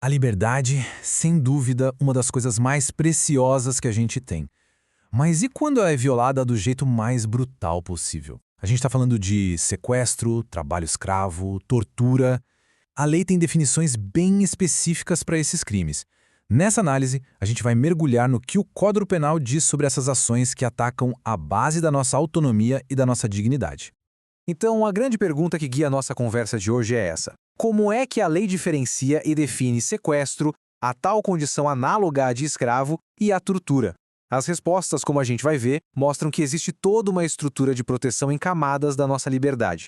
A liberdade, sem dúvida, uma das coisas mais preciosas que a gente tem. Mas e quando ela é violada do jeito mais brutal possível? A gente está falando de sequestro, trabalho escravo, tortura. A lei tem definições bem específicas para esses crimes. Nessa análise, a gente vai mergulhar no que o Código Penal diz sobre essas ações que atacam a base da nossa autonomia e da nossa dignidade. Então, a grande pergunta que guia a nossa conversa de hoje é essa: como é que a lei diferencia e define sequestro, a tal condição análoga à de escravo e a tortura? As respostas, como a gente vai ver, mostram que existe toda uma estrutura de proteção em camadas da nossa liberdade.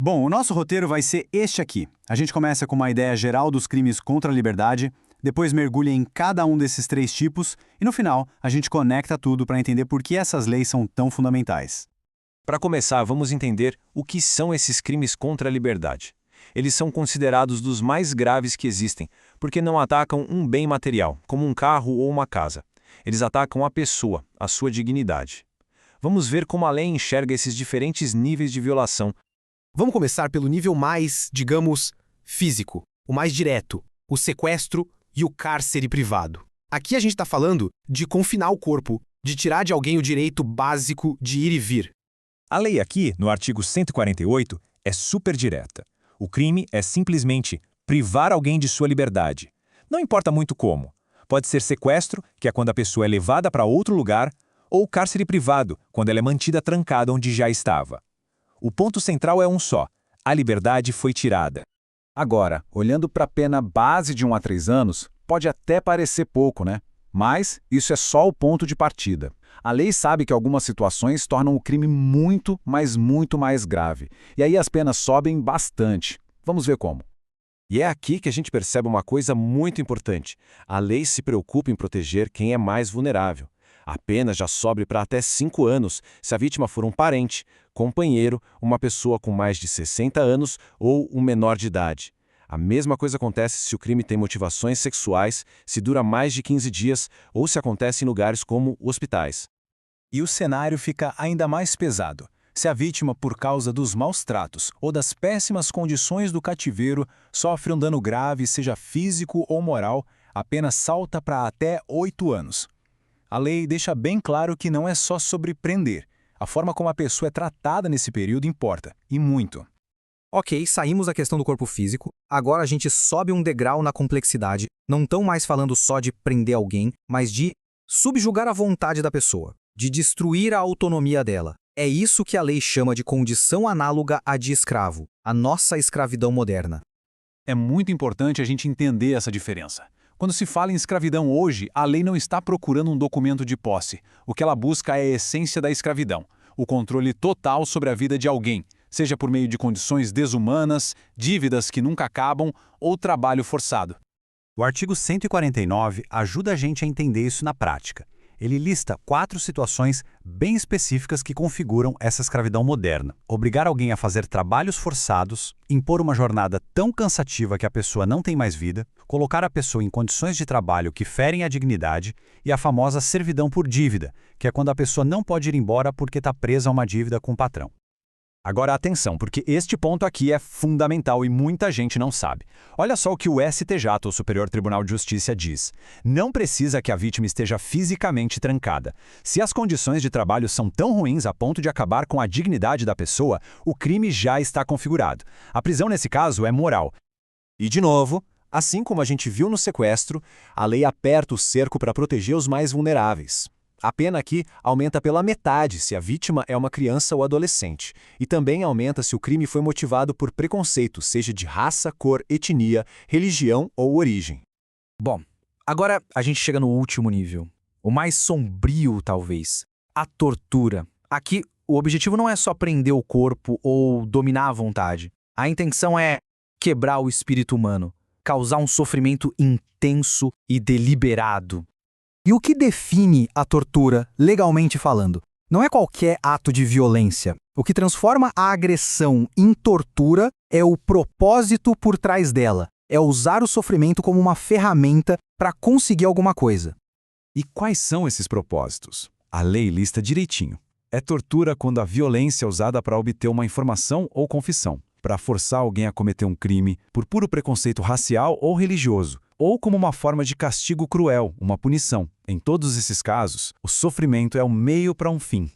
Bom, o nosso roteiro vai ser este aqui. A gente começa com uma ideia geral dos crimes contra a liberdade, depois mergulha em cada um desses três tipos e, no final, a gente conecta tudo para entender por que essas leis são tão fundamentais. Para começar, vamos entender o que são esses crimes contra a liberdade. Eles são considerados dos mais graves que existem, porque não atacam um bem material, como um carro ou uma casa. Eles atacam a pessoa, a sua dignidade. Vamos ver como a lei enxerga esses diferentes níveis de violação. Vamos começar pelo nível mais, digamos, físico, o mais direto, o sequestro e o cárcere privado. Aqui a gente está falando de confinar o corpo, de tirar de alguém o direito básico de ir e vir. A lei aqui, no artigo 148, é super direta. O crime é simplesmente privar alguém de sua liberdade. Não importa muito como. Pode ser sequestro, que é quando a pessoa é levada para outro lugar, ou cárcere privado, quando ela é mantida trancada onde já estava. O ponto central é um só: a liberdade foi tirada. Agora, olhando para a pena base de 1 a 3 anos, pode até parecer pouco, né? Mas isso é só o ponto de partida. A lei sabe que algumas situações tornam o crime muito, mas muito mais grave. E aí as penas sobem bastante. Vamos ver como. E é aqui que a gente percebe uma coisa muito importante. A lei se preocupa em proteger quem é mais vulnerável. A pena já sobe para até 5 anos se a vítima for um parente, companheiro, uma pessoa com mais de 60 anos ou um menor de idade. A mesma coisa acontece se o crime tem motivações sexuais, se dura mais de 15 dias ou se acontece em lugares como hospitais. E o cenário fica ainda mais pesado. Se a vítima, por causa dos maus tratos ou das péssimas condições do cativeiro, sofre um dano grave, seja físico ou moral, a pena salta para até 8 anos. A lei deixa bem claro que não é só sobre prender. A forma como a pessoa é tratada nesse período importa, e muito. Ok, saímos da questão do corpo físico, agora a gente sobe um degrau na complexidade, não estão mais falando só de prender alguém, mas de subjugar a vontade da pessoa, de destruir a autonomia dela. É isso que a lei chama de condição análoga à de escravo, a nossa escravidão moderna. É muito importante a gente entender essa diferença. Quando se fala em escravidão hoje, a lei não está procurando um documento de posse. O que ela busca é a essência da escravidão, o controle total sobre a vida de alguém, seja por meio de condições desumanas, dívidas que nunca acabam ou trabalho forçado. O artigo 149 ajuda a gente a entender isso na prática. Ele lista 4 situações bem específicas que configuram essa escravidão moderna. Obrigar alguém a fazer trabalhos forçados, impor uma jornada tão cansativa que a pessoa não tem mais vida, colocar a pessoa em condições de trabalho que ferem a dignidade e a famosa servidão por dívida, que é quando a pessoa não pode ir embora porque está presa a uma dívida com o patrão. Agora atenção, porque este ponto aqui é fundamental e muita gente não sabe. Olha só o que o STJ, o Superior Tribunal de Justiça, diz. Não precisa que a vítima esteja fisicamente trancada. Se as condições de trabalho são tão ruins a ponto de acabar com a dignidade da pessoa, o crime já está configurado. A prisão nesse caso é moral. E de novo, assim como a gente viu no sequestro, a lei aperta o cerco para proteger os mais vulneráveis. A pena aqui aumenta pela metade se a vítima é uma criança ou adolescente, e também aumenta se o crime foi motivado por preconceito, seja de raça, cor, etnia, religião ou origem. Bom, agora a gente chega no último nível, o mais sombrio talvez, a tortura. Aqui, o objetivo não é só prender o corpo ou dominar a vontade. A intenção é quebrar o espírito humano, causar um sofrimento intenso e deliberado. E o que define a tortura, legalmente falando? Não é qualquer ato de violência. O que transforma a agressão em tortura é o propósito por trás dela. É usar o sofrimento como uma ferramenta para conseguir alguma coisa. E quais são esses propósitos? A lei lista direitinho. É tortura quando a violência é usada para obter uma informação ou confissão, para forçar alguém a cometer um crime por puro preconceito racial ou religioso, ou como uma forma de castigo cruel, uma punição. Em todos esses casos, o sofrimento é o meio para um fim.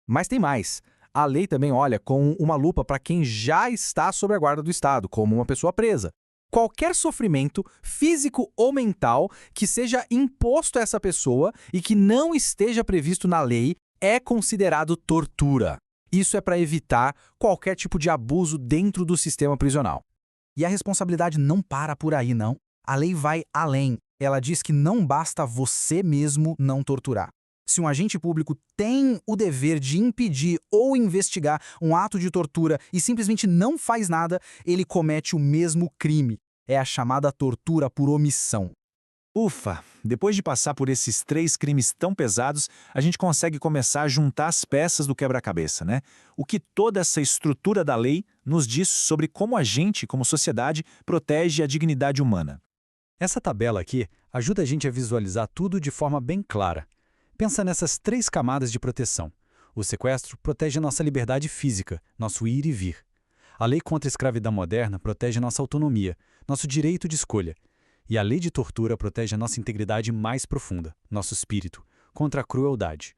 Mas tem mais. A lei também olha com uma lupa para quem já está sob a guarda do Estado, como uma pessoa presa. Qualquer sofrimento, físico ou mental, que seja imposto a essa pessoa e que não esteja previsto na lei, é considerado tortura. Isso é para evitar qualquer tipo de abuso dentro do sistema prisional. E a responsabilidade não para por aí, não. A lei vai além. Ela diz que não basta você mesmo não torturar. Se um agente público tem o dever de impedir ou investigar um ato de tortura e simplesmente não faz nada, ele comete o mesmo crime. É a chamada tortura por omissão. Ufa! Depois de passar por esses 3 crimes tão pesados, a gente consegue começar a juntar as peças do quebra-cabeça, né? O que toda essa estrutura da lei nos diz sobre como a gente, como sociedade, protege a dignidade humana. Essa tabela aqui ajuda a gente a visualizar tudo de forma bem clara. Pensa nessas 3 camadas de proteção. O sequestro protege a nossa liberdade física, nosso ir e vir. A lei contra a escravidão moderna protege nossa autonomia, nosso direito de escolha. E a lei de tortura protege a nossa integridade mais profunda, nosso espírito, contra a crueldade.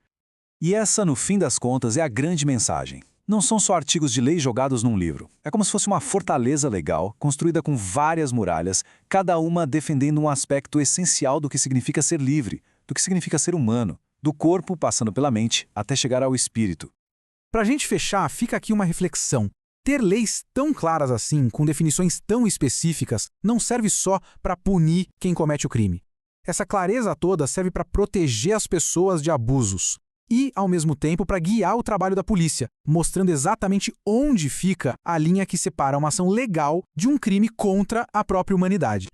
E essa, no fim das contas, é a grande mensagem. Não são só artigos de lei jogados num livro. É como se fosse uma fortaleza legal, construída com várias muralhas, cada uma defendendo um aspecto essencial do que significa ser livre, do que significa ser humano, do corpo passando pela mente até chegar ao espírito. Para a gente fechar, fica aqui uma reflexão. Ter leis tão claras assim, com definições tão específicas, não serve só para punir quem comete o crime. Essa clareza toda serve para proteger as pessoas de abusos e, ao mesmo tempo, para guiar o trabalho da polícia, mostrando exatamente onde fica a linha que separa uma ação legal de um crime contra a própria humanidade.